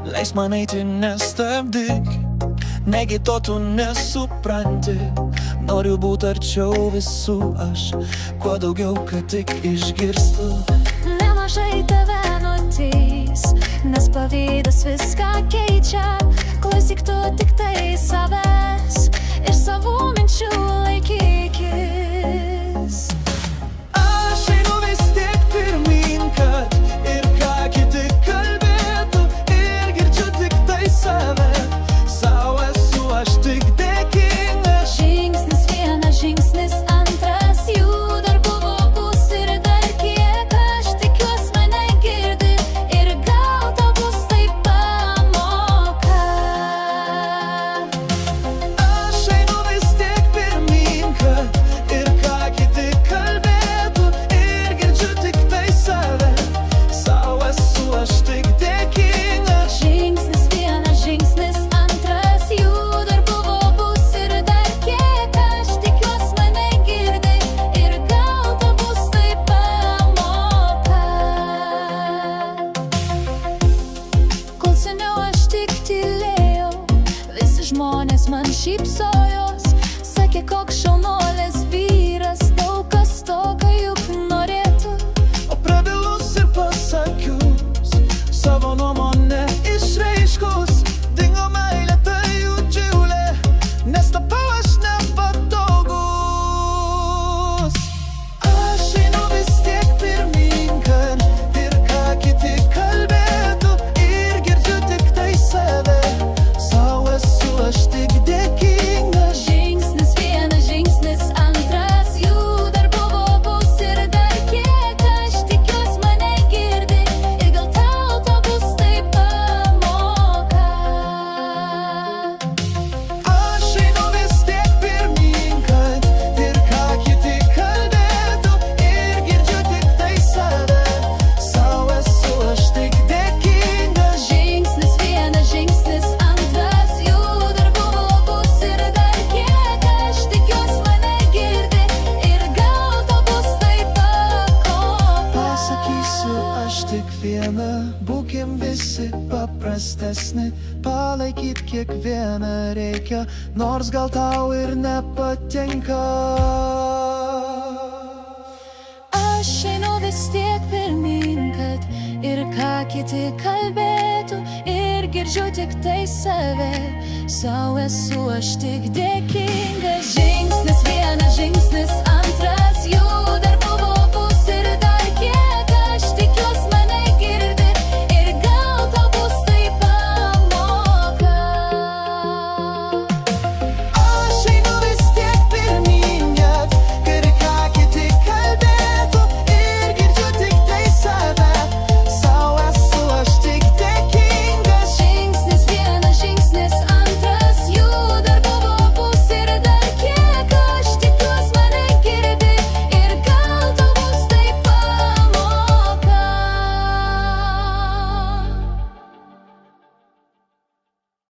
Leisk man eiti, nestabdyk, negi to tu nesupranti. Noriu būt arčiau visų aš, kuo daugiau, kad tik išgirstu. Nemažai tave nuteis, nes pavydas viską keičia. Klausyk tu tik tai savęs ir savų minčių laikykis. Aš einu vis tiek pirmyn, kad ir ką kiti kalbėtų, ir girdžiu tik tai save. Sau esu aš tik dėkingas. Žingsnis vienas, žingsnis antras, jų dar buvo bus ir dar kiek. Aš tikiuos mane girdi ir gal tau bus tai pamoka. Aš einu vis tiek pirmyn, kad ir ką kiti kalbėtų, ir girdžiu tik tai save. Sau esu aš tik dėkingas. Žingsnis vienas, žingsnis antras, jų dar buvo bus ir dar kiek. Aš tikiuos mane girdi ir gal tau bus tai pamoka. Kol seniau aš tik tylėjau, visi žmonės man šypsojos. Sakė, koks šaunuolis vyras, daug kas tokio juk norėtų. O prabilus ir pasakius, savo nuomonę išreiškus, dingo meilė ta jų džiulė, nes tapau aš nepatogus. Aš einu vis tiek pirmyn, kad ir ką kiti kalbėtų, ir girdžiu tik tai save. Sau esu aš tik dėkingas. Žingsnis vienas, žingsnis antras, jų dar buvo bus ir dar kiek. Aš tikiuos mane girdi ir gal tau bus tai pamoka. Aš einu vis tiek pirmyn, kad ir ką kiti kalbėtų, ir girdžiu tik tai save. Sau esu aš tik dėkingas. Žingsnis vienas, žingsnis antras, jų dar buvo bus ir dar kiek. Aš tikiuos mane girdi ir gal tau bus tai pakopa. Pasakysiu aš tik vieną, būkim visi paprastesni, palaikyt kiekvieną reikia, nors gal tau ir nepatinka. Aš einu vis tiek pirmyn, kad ir ką kiti kalbėtų, ir girdžiu tik tai save. Sau esu aš tik dėkingas.